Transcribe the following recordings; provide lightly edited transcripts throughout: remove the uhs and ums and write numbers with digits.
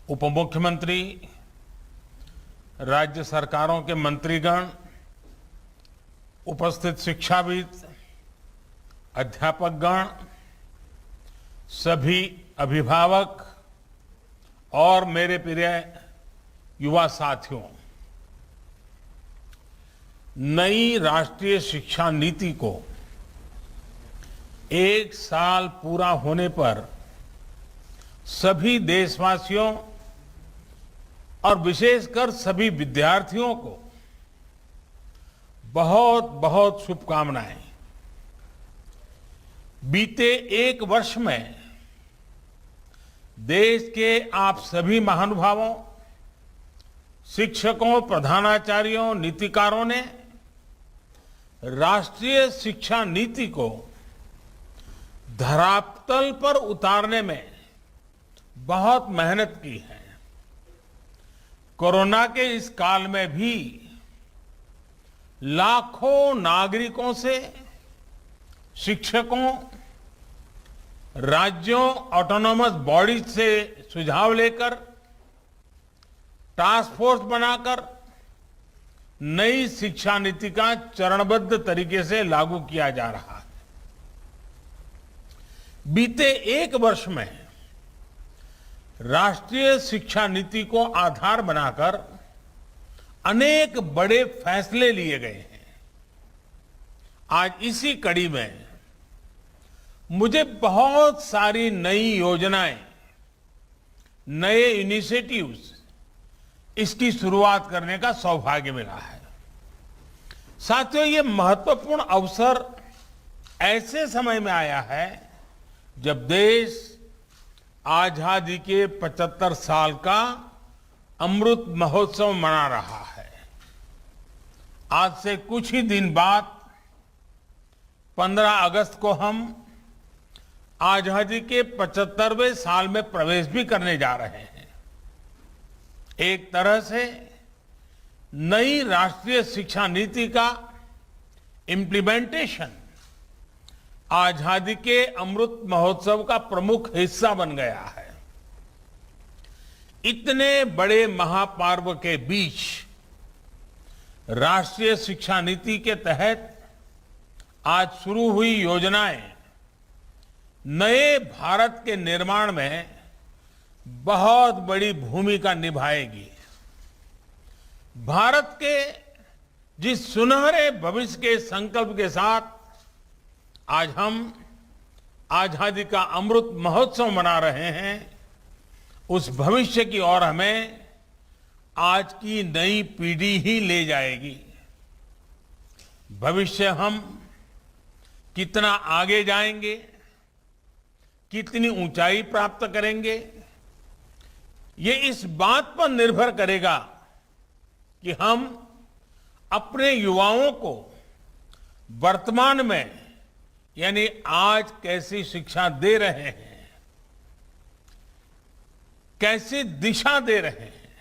उप मुख्यमंत्री, राज्य सरकारों के मंत्रीगण, उपस्थित शिक्षाविद, अध्यापकगण, सभी अभिभावक और मेरे प्रिय युवा साथियों, नई राष्ट्रीय शिक्षा नीति को 1 साल पूरा होने पर सभी देशवासियों और विशेषकर सभी विद्यार्थियों को बहुत बहुत शुभकामनाएं। बीते 1 वर्ष में देश के आप सभी महानुभावों, शिक्षकों, प्रधानाचार्यों, नीतिकारों ने राष्ट्रीय शिक्षा नीति को धरातल पर उतारने में बहुत मेहनत की है। कोरोना के इस काल में भी लाखों नागरिकों से, शिक्षकों, राज्यों, ऑटोनॉमस बॉडीज से सुझाव लेकर टास्क फोर्स बनाकर नई शिक्षा नीति का चरणबद्ध तरीके से लागू किया जा रहा है। बीते 1 वर्ष में राष्ट्रीय शिक्षा नीति को आधार बनाकर अनेक बड़े फैसले लिए गए हैं। आज इसी कड़ी में मुझे बहुत सारी नई योजनाएं, नए इनिशिएटिव्स, इसकी शुरुआत करने का सौभाग्य मिला है। साथियों, ये महत्वपूर्ण अवसर ऐसे समय में आया है जब देश आजादी के 75 साल का अमृत महोत्सव मना रहा है। आज से कुछ ही दिन बाद 15 अगस्त को हम आजादी के 75वें साल में प्रवेश भी करने जा रहे हैं। एक तरह से नई राष्ट्रीय शिक्षा नीति का इम्प्लीमेंटेशन आजादी के अमृत महोत्सव का प्रमुख हिस्सा बन गया है। इतने बड़े महापर्व के बीच राष्ट्रीय शिक्षा नीति के तहत आज शुरू हुई योजनाएं नए भारत के निर्माण में बहुत बड़ी भूमिका निभाएगी। भारत के जिस सुनहरे भविष्य के संकल्प के साथ आज हम आजादी का अमृत महोत्सव मना रहे हैं, उस भविष्य की ओर हमें आज की नई पीढ़ी ही ले जाएगी। भविष्य हम कितना आगे जाएंगे, कितनी ऊंचाई प्राप्त करेंगे, ये इस बात पर निर्भर करेगा कि हम अपने युवाओं को वर्तमान में यानी आज कैसी शिक्षा दे रहे हैं, कैसी दिशा दे रहे हैं।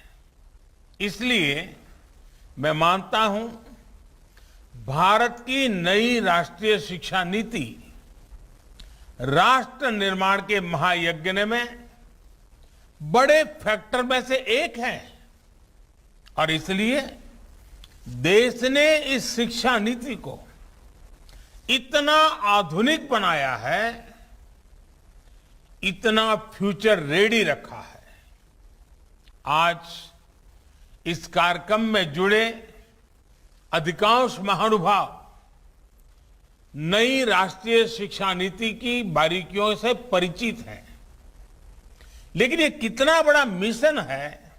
इसलिए मैं मानता हूं भारत की नई राष्ट्रीय शिक्षा नीति राष्ट्र निर्माण के महायज्ञ में बड़े फैक्टर में से एक है और इसलिए देश ने इस शिक्षा नीति को इतना आधुनिक बनाया है, इतना फ्यूचर रेडी रखा है। आज इस कार्यक्रम में जुड़े अधिकांश महानुभाव नई राष्ट्रीय शिक्षा नीति की बारीकियों से परिचित हैं, लेकिन ये कितना बड़ा मिशन है,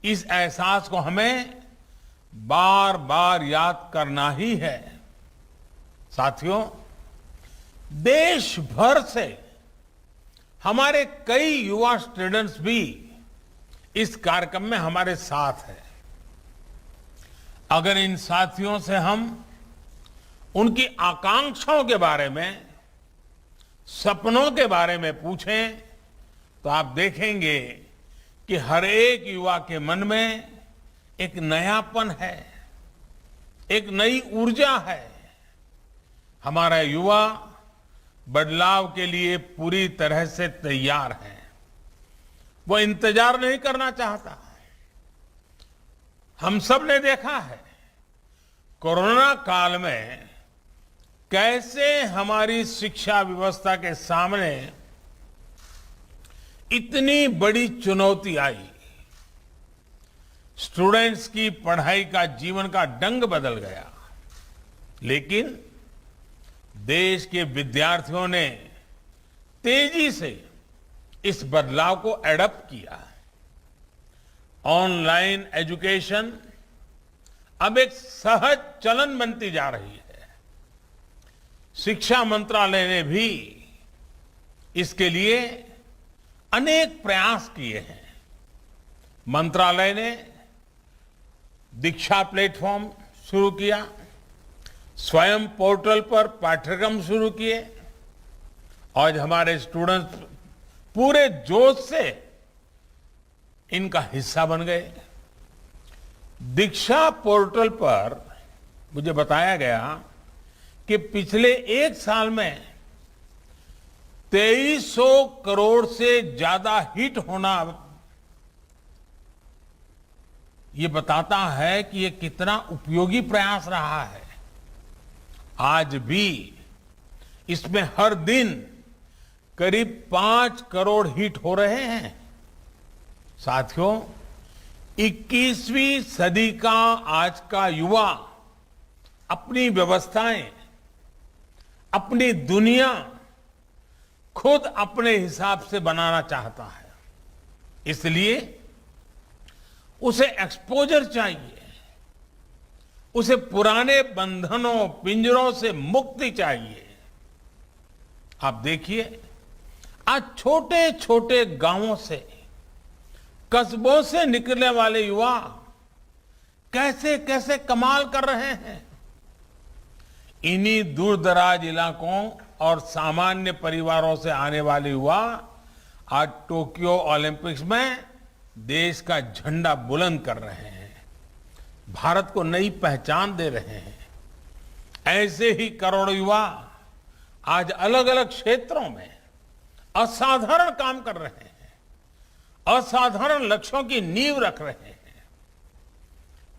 इस एहसास को हमें बार बार याद करना ही है। साथियों, देश भर से हमारे कई युवा स्टूडेंट्स भी इस कार्यक्रम में हमारे साथ हैं। अगर इन साथियों से हम उनकी आकांक्षाओं के बारे में, सपनों के बारे में पूछें तो आप देखेंगे कि हर एक युवा के मन में एक नयापन है, एक नई ऊर्जा है। हमारा युवा बदलाव के लिए पूरी तरह से तैयार है। वो इंतजार नहीं करना चाहता। हम सब ने देखा है कोरोना काल में कैसे हमारी शिक्षा व्यवस्था के सामने इतनी बड़ी चुनौती आई। स्टूडेंट्स की पढ़ाई का जीवन का ढंग बदल गया, लेकिन देश के विद्यार्थियों ने तेजी से इस बदलाव को एडॉप्ट किया। ऑनलाइन एजुकेशन अब एक सहज चलन बनती जा रही है। शिक्षा मंत्रालय ने भी इसके लिए अनेक प्रयास किए हैं। मंत्रालय ने दीक्षा प्लेटफॉर्म शुरू किया, स्वयं पोर्टल पर पाठ्यक्रम शुरू किए और हमारे स्टूडेंट्स पूरे जोश से इनका हिस्सा बन गए। दीक्षा पोर्टल पर मुझे बताया गया कि पिछले एक साल में 2300 करोड़ से ज्यादा हिट होना ये बताता है कि ये कितना उपयोगी प्रयास रहा है। आज भी इसमें हर दिन करीब 5 करोड़ हिट हो रहे हैं। साथियों, 21वीं सदी का आज का युवा अपनी व्यवस्थाएं, अपनी दुनिया खुद अपने हिसाब से बनाना चाहता है। इसलिए उसे एक्सपोजर चाहिए, उसे पुराने बंधनों पिंजरों से मुक्ति चाहिए। आप देखिए, आज छोटे छोटे गांवों से, कस्बों से निकलने वाले युवा कैसे कैसे कमाल कर रहे हैं। इन्हीं दूर दराज इलाकों और सामान्य परिवारों से आने वाले युवा आज टोक्यो ओलंपिक्स में देश का झंडा बुलंद कर रहे हैं, भारत को नई पहचान दे रहे हैं। ऐसे ही करोड़ों युवा आज अलग अलग क्षेत्रों में असाधारण काम कर रहे हैं, असाधारण लक्ष्यों की नींव रख रहे हैं।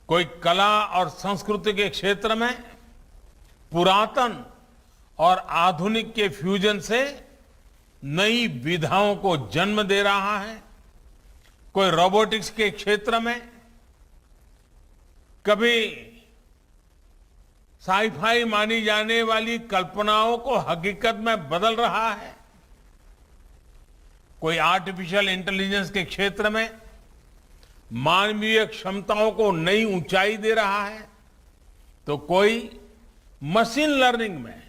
कोई कला और संस्कृति के क्षेत्र में पुरातन और आधुनिक के फ्यूजन से नई विधाओं को जन्म दे रहा है। कोई रोबोटिक्स के क्षेत्र में कभी साईफाई मानी जाने वाली कल्पनाओं को हकीकत में बदल रहा है। कोई आर्टिफिशियल इंटेलिजेंस के क्षेत्र में मानवीय क्षमताओं को नई ऊंचाई दे रहा है, तो कोई मशीन लर्निंग में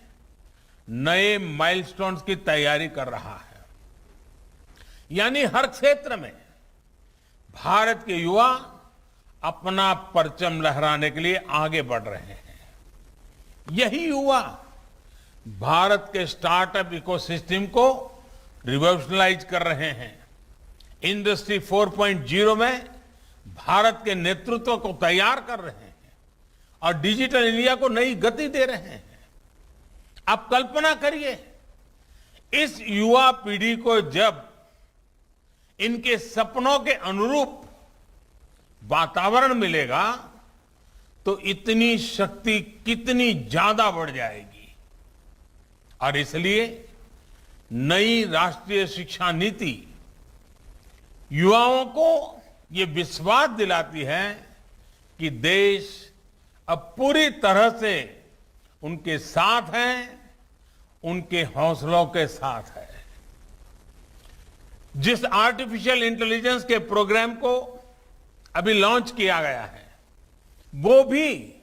नए माइलस्टोन्स की तैयारी कर रहा है। यानी हर क्षेत्र में भारत के युवा अपना परचम लहराने के लिए आगे बढ़ रहे हैं। यही युवा भारत के स्टार्टअप इकोसिस्टम को रिवॉल्यूशनलाइज कर रहे हैं। इंडस्ट्री 4.0 में भारत के नेतृत्व को तैयार कर रहे हैं और डिजिटल इंडिया को नई गति दे रहे हैं। आप कल्पना करिए, इस युवा पीढ़ी को जब इनके सपनों के अनुरूप वातावरण मिलेगा तो इतनी शक्ति कितनी ज्यादा बढ़ जाएगी। और इसलिए नई राष्ट्रीय शिक्षा नीति युवाओं को ये विश्वास दिलाती है कि देश अब पूरी तरह से उनके साथ है, उनके हौसलों के साथ है। जिस आर्टिफिशियल इंटेलिजेंस के प्रोग्राम को अभी लॉन्च किया गया है, वो भी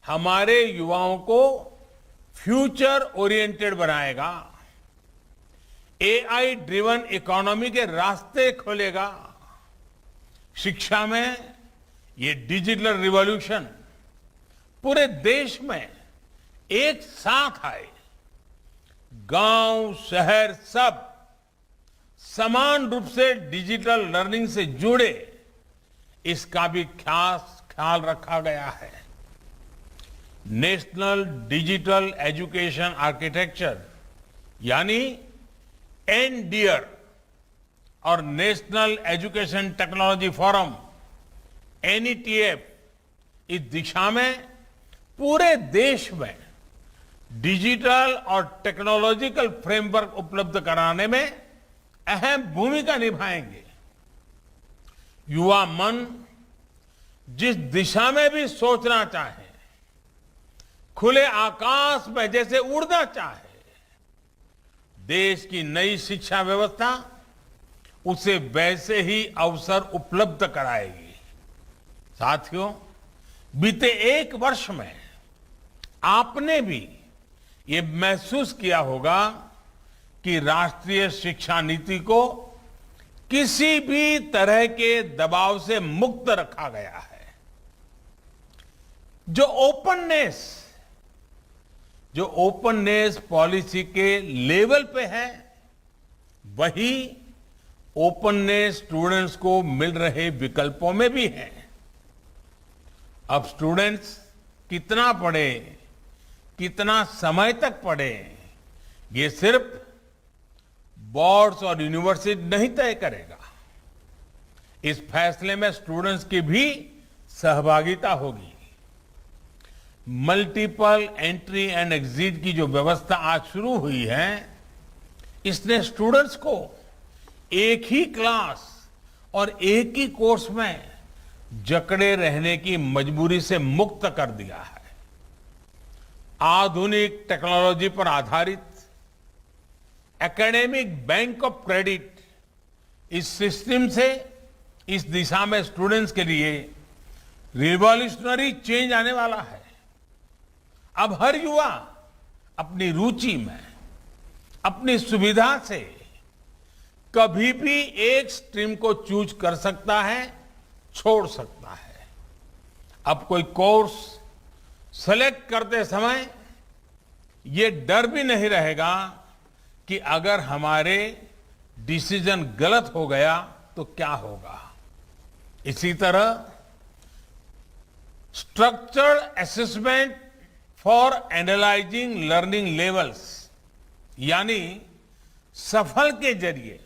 हमारे युवाओं को फ्यूचर ओरिएंटेड बनाएगा, एआई ड्रिवन इकोनॉमी के रास्ते खोलेगा। शिक्षा में ये डिजिटल रिवॉल्यूशन पूरे देश में एक साथ आए, गांव शहर सब समान रूप से डिजिटल लर्निंग से जुड़े, इसका भी ख्याल रखा गया है। नेशनल डिजिटल एजुकेशन आर्किटेक्चर यानी एनडीआर और national education technology forum NETF इस दिशा में पूरे देश में डिजिटल और टेक्नोलॉजिकल फ्रेमवर्क उपलब्ध कराने में अहम भूमिका निभाएंगे। युवा मन जिस दिशा में भी सोचना चाहे, खुले आकाश में जैसे उड़ना चाहे, देश की नई शिक्षा व्यवस्था उसे वैसे ही अवसर उपलब्ध कराएगी। साथियों, बीते एक वर्ष में आपने भी ये महसूस किया होगा कि राष्ट्रीय शिक्षा नीति को किसी भी तरह के दबाव से मुक्त रखा गया है। जो ओपननेस पॉलिसी के लेवल पे है, वही ओपननेस स्टूडेंट्स को मिल रहे विकल्पों में भी है। अब स्टूडेंट्स कितना पढ़े, कितना समय तक पढ़े, ये सिर्फ बोर्ड्स और यूनिवर्सिटी नहीं तय करेगा। इस फैसले में स्टूडेंट्स की भी सहभागिता होगी। मल्टीपल एंट्री एंड एग्जिट की जो व्यवस्था आज शुरू हुई है, इसने स्टूडेंट्स को एक ही क्लास और एक ही कोर्स में जकड़े रहने की मजबूरी से मुक्त कर दिया है। आधुनिक टेक्नोलॉजी पर आधारित एकेडमिक बैंक ऑफ क्रेडिट, इस सिस्टम से इस दिशा में स्टूडेंट्स के लिए रिवॉल्यूशनरी चेंज आने वाला है। अब हर युवा अपनी रुचि में, अपनी सुविधा से कभी भी एक स्ट्रीम को चूज कर सकता है, छोड़ सकता है। अब कोई कोर्स सेलेक्ट करते समय ये डर भी नहीं रहेगा कि अगर हमारे डिसीजन गलत हो गया तो क्या होगा। इसी तरह structured assessment for analysing learning levels, यानी सफल के जरिए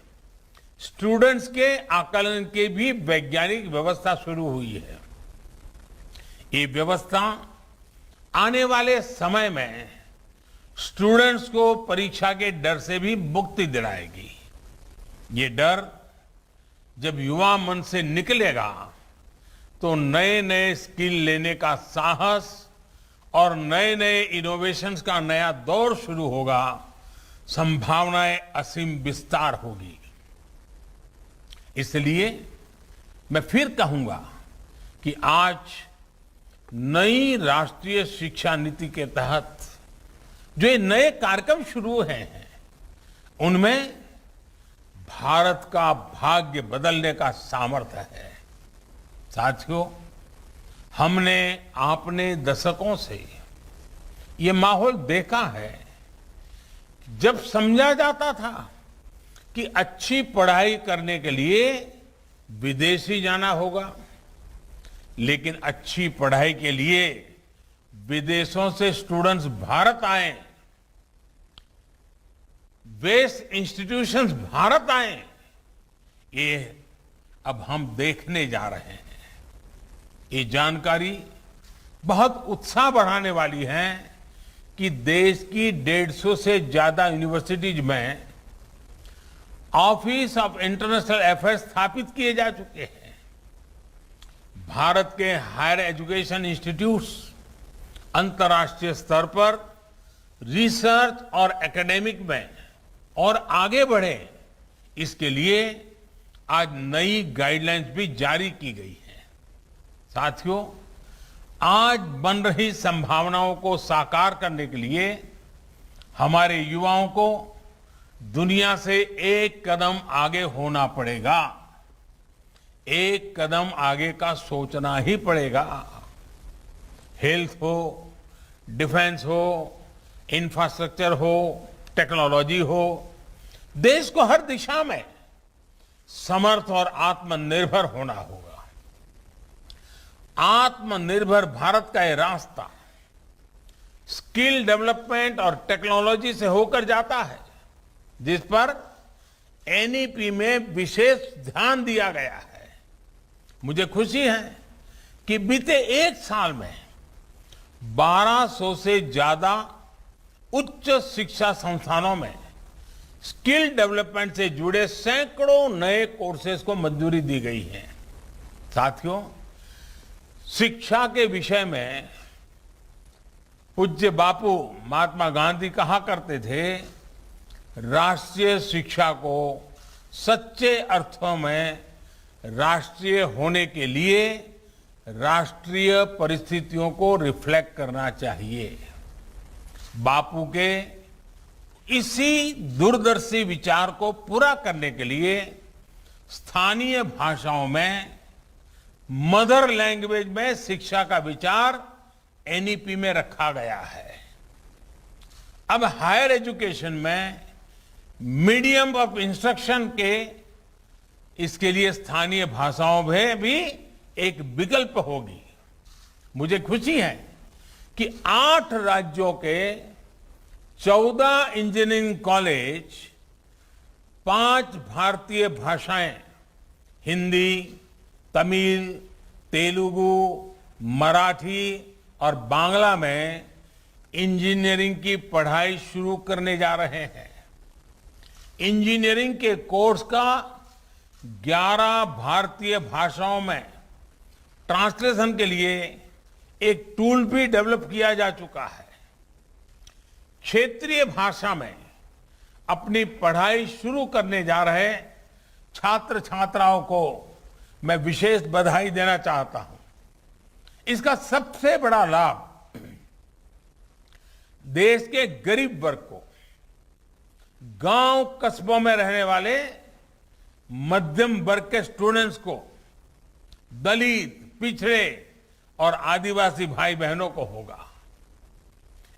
स्टूडेंट्स के आकलन की भी वैज्ञानिक व्यवस्था शुरू हुई है। ये व्यवस्था आने वाले समय में स्टूडेंट्स को परीक्षा के डर से भी मुक्ति दिलाएगी। ये डर जब युवा मन से निकलेगा तो नए नए स्किल लेने का साहस और नए नए इनोवेशंस का नया दौर शुरू होगा। संभावनाएं असीम विस्तार होगी। इसलिए मैं फिर कहूंगा कि आज नई राष्ट्रीय शिक्षा नीति के तहत जो ये नए कार्यक्रम शुरू हुए हैं, उनमें भारत का भाग्य बदलने का सामर्थ्य है। साथियों, हमने आपने दशकों से ये माहौल देखा है। जब समझा जाता था कि अच्छी पढ़ाई करने के लिए विदेश ही जाना होगा, लेकिन अच्छी पढ़ाई के लिए विदेशों से स्टूडेंट्स भारत आए, बेस्ट इंस्टीट्यूशंस भारत आए, ये अब हम देखने जा रहे हैं। ये जानकारी बहुत उत्साह बढ़ाने वाली है कि देश की 150 से ज्यादा यूनिवर्सिटीज में ऑफिस ऑफ इंटरनेशनल अफेयर्स स्थापित किए जा चुके हैं। भारत के हायर एजुकेशन इंस्टीट्यूट्स अंतर्राष्ट्रीय स्तर पर रिसर्च और एकेडमिक में और आगे बढ़े, इसके लिए आज नई गाइडलाइंस भी जारी की गई है। साथियों, आज बन रही संभावनाओं को साकार करने के लिए हमारे युवाओं को दुनिया से एक कदम आगे होना पड़ेगा। एक कदम आगे का सोचना ही पड़ेगा। हेल्थ हो, डिफेंस हो, इंफ्रास्ट्रक्चर हो, टेक्नोलॉजी हो, देश को हर दिशा में समर्थ और आत्मनिर्भर होना होगा। आत्मनिर्भर भारत का ये रास्ता स्किल डेवलपमेंट और टेक्नोलॉजी से होकर जाता है, जिस पर एनईपी में विशेष ध्यान दिया गया है। मुझे खुशी है कि बीते एक साल में 1200 से ज्यादा उच्च शिक्षा संस्थानों में स्किल डेवलपमेंट से जुड़े सैकड़ों नए कोर्सेज को मंजूरी दी गई है। साथियों, शिक्षा के विषय में पूज्य बापू महात्मा गांधी कहा करते थे, राष्ट्रीय शिक्षा को सच्चे अर्थों में राष्ट्रीय होने के लिए राष्ट्रीय परिस्थितियों को रिफ्लेक्ट करना चाहिए। बापू के इसी दूरदर्शी विचार को पूरा करने के लिए स्थानीय भाषाओं में मदर लैंग्वेज में शिक्षा का विचार एनईपी में रखा गया है। अब हायर एजुकेशन में मीडियम ऑफ इंस्ट्रक्शन के इसके लिए स्थानीय भाषाओं में भी एक विकल्प होगी। मुझे खुशी है कि 8 राज्यों के 14 इंजीनियरिंग कॉलेज 5 भारतीय भाषाएं हिंदी, तमिल, तेलुगु, मराठी और बांग्ला में इंजीनियरिंग की पढ़ाई शुरू करने जा रहे हैं। इंजीनियरिंग के कोर्स का 11 भारतीय भाषाओं में ट्रांसलेशन के लिए एक टूल भी डेवलप किया जा चुका है। क्षेत्रीय भाषा में अपनी पढ़ाई शुरू करने जा रहे छात्र छात्राओं को मैं विशेष बधाई देना चाहता हूं। इसका सबसे बड़ा लाभ देश के गरीब वर्ग को, गांव कस्बों में रहने वाले मध्यम वर्ग के स्टूडेंट्स को, दलित, पिछड़े और आदिवासी भाई बहनों को होगा।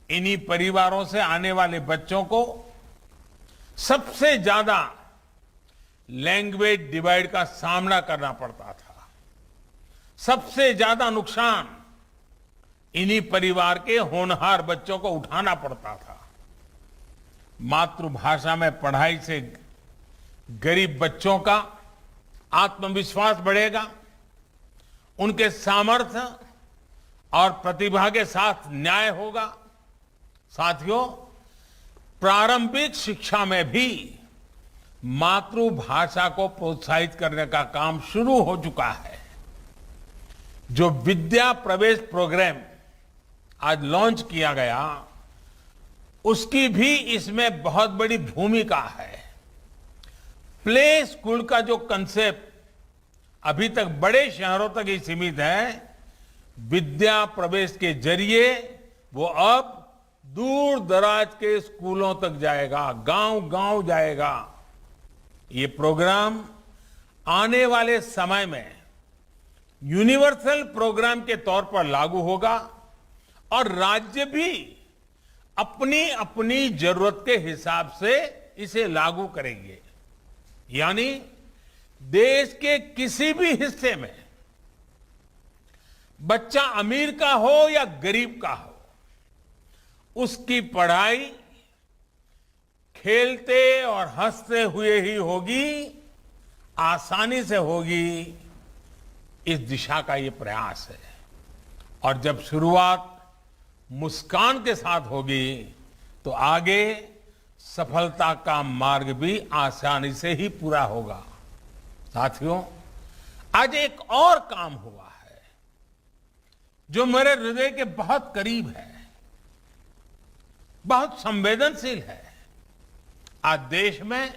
इन्हीं परिवारों से आने वाले बच्चों को सबसे ज्यादा लैंग्वेज डिवाइड का सामना करना पड़ता था। सबसे ज्यादा नुकसान इन्हीं परिवार के होनहार बच्चों को उठाना पड़ता था। मातृभाषा में पढ़ाई से गरीब बच्चों का आत्मविश्वास बढ़ेगा, उनके सामर्थ्य और प्रतिभा के साथ न्याय होगा। साथियों, प्रारंभिक शिक्षा में भी मातृभाषा को प्रोत्साहित करने का काम शुरू हो चुका है। जो विद्या प्रवेश प्रोग्राम आज लॉन्च किया गया, उसकी भी इसमें बहुत बड़ी भूमिका है। प्ले स्कूल का जो कंसेप्ट अभी तक बड़े शहरों तक ही सीमित है, विद्या प्रवेश के जरिए वो अब दूर दराज के स्कूलों तक जाएगा, गांव-गांव जाएगा। ये प्रोग्राम आने वाले समय में यूनिवर्सल प्रोग्राम के तौर पर लागू होगा और राज्य भी अपनी अपनी जरूरत के हिसाब से इसे लागू करेंगे। यानी देश के किसी भी हिस्से में बच्चा अमीर का हो या गरीब का हो, उसकी पढ़ाई खेलते और हंसते हुए ही होगी, आसानी से होगी। इस दिशा का ये प्रयास है और जब शुरुआत मुस्कान के साथ होगी तो आगे सफलता का मार्ग भी आसानी से ही पूरा होगा। साथियों, आज एक और काम हुआ है जो मेरे हृदय के बहुत करीब है, बहुत संवेदनशील है। आज देश में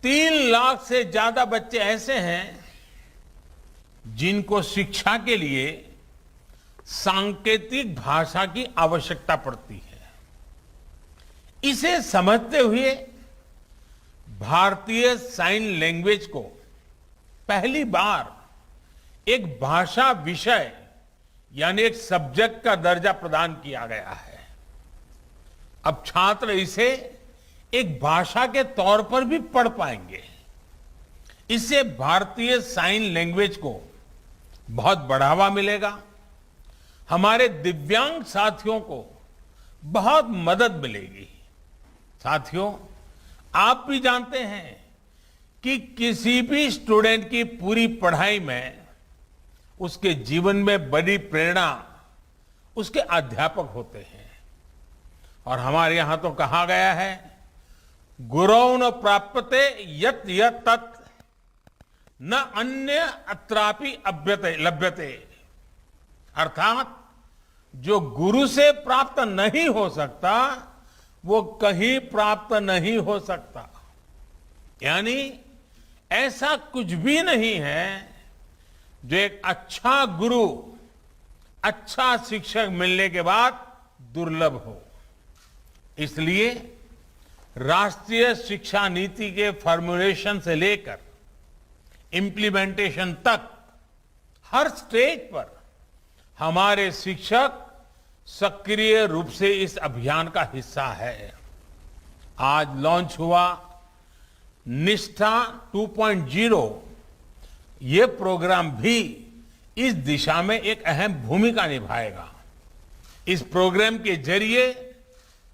3 लाख से ज्यादा बच्चे ऐसे हैं जिनको शिक्षा के लिए सांकेतिक भाषा की आवश्यकता पड़ती है। इसे समझते हुए भारतीय साइन लैंग्वेज को पहली बार एक भाषा विषय यानी एक सब्जेक्ट का दर्जा प्रदान किया गया है। अब छात्र इसे एक भाषा के तौर पर भी पढ़ पाएंगे। इससे भारतीय साइन लैंग्वेज को बहुत बढ़ावा मिलेगा। हमारे दिव्यांग साथियों को बहुत मदद मिलेगी। साथियों, आप भी जानते हैं कि किसी भी स्टूडेंट की पूरी पढ़ाई में उसके जीवन में बड़ी प्रेरणा उसके अध्यापक होते हैं। और हमारे यहां तो कहा गया है, गुरौ न प्राप्यते यत यत तत् न अन्य अत्रापि अभ्यते लभ्यते। अर्थात जो गुरु से प्राप्त नहीं हो सकता वो कहीं प्राप्त नहीं हो सकता। यानी ऐसा कुछ भी नहीं है जो एक अच्छा गुरु, अच्छा शिक्षक मिलने के बाद दुर्लभ हो। इसलिए राष्ट्रीय शिक्षा नीति के फॉर्मुलेशन से लेकर इंप्लीमेंटेशन तक हर स्टेज पर हमारे शिक्षक सक्रिय रूप से इस अभियान का हिस्सा है। आज लॉन्च हुआ निष्ठा 2.0, ये प्रोग्राम भी इस दिशा में एक अहम भूमिका निभाएगा। इस प्रोग्राम के जरिए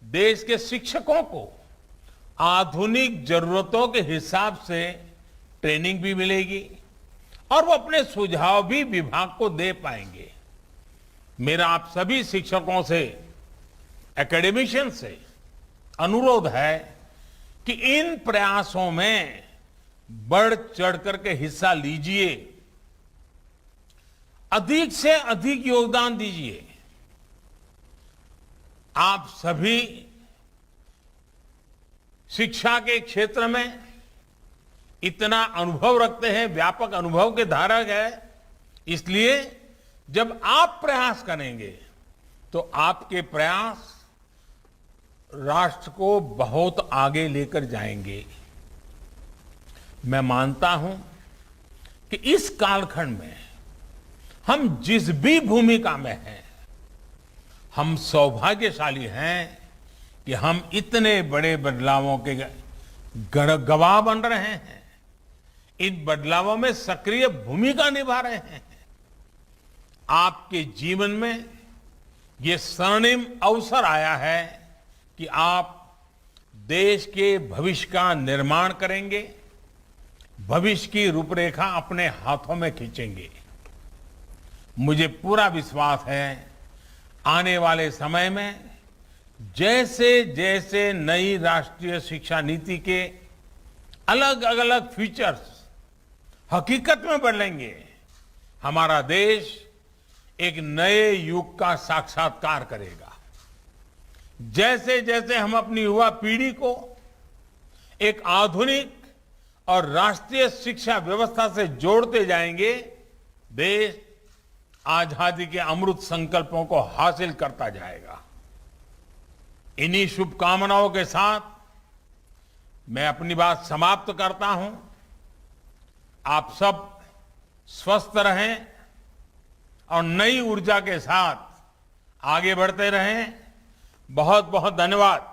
देश के शिक्षकों को आधुनिक जरूरतों के हिसाब से ट्रेनिंग भी मिलेगी और वो अपने सुझाव भी विभाग को दे पाएंगे। मेरा आप सभी शिक्षकों से, एकेडमिशियन से अनुरोध है कि इन प्रयासों में बढ़ चढ़ करके हिस्सा लीजिए, अधिक से अधिक योगदान दीजिए। आप सभी शिक्षा के क्षेत्र में इतना अनुभव रखते हैं, व्यापक अनुभव के धारक है, इसलिए जब आप प्रयास करेंगे तो आपके प्रयास राष्ट्र को बहुत आगे लेकर जाएंगे। मैं मानता हूं कि इस कालखंड में हम जिस भी भूमिका में हैं, हम सौभाग्यशाली हैं कि हम इतने बड़े बदलावों के गवाह बन रहे हैं, इन बदलावों में सक्रिय भूमिका निभा रहे हैं। आपके जीवन में ये स्वर्णिम अवसर आया है कि आप देश के भविष्य का निर्माण करेंगे, भविष्य की रूपरेखा अपने हाथों में खींचेंगे। मुझे पूरा विश्वास है आने वाले समय में जैसे जैसे नई राष्ट्रीय शिक्षा नीति के अलग अलग फीचर्स हकीकत में बदलेंगे, हमारा देश एक नए युग का साक्षात्कार करेगा। जैसे जैसे हम अपनी युवा पीढ़ी को एक आधुनिक और राष्ट्रीय शिक्षा व्यवस्था से जोड़ते जाएंगे, देश आजादी के अमृत संकल्पों को हासिल करता जाएगा। इन्हीं शुभकामनाओं के साथ मैं अपनी बात समाप्त करता हूं। आप सब स्वस्थ रहें और नई ऊर्जा के साथ आगे बढ़ते रहें। बहुत बहुत धन्यवाद।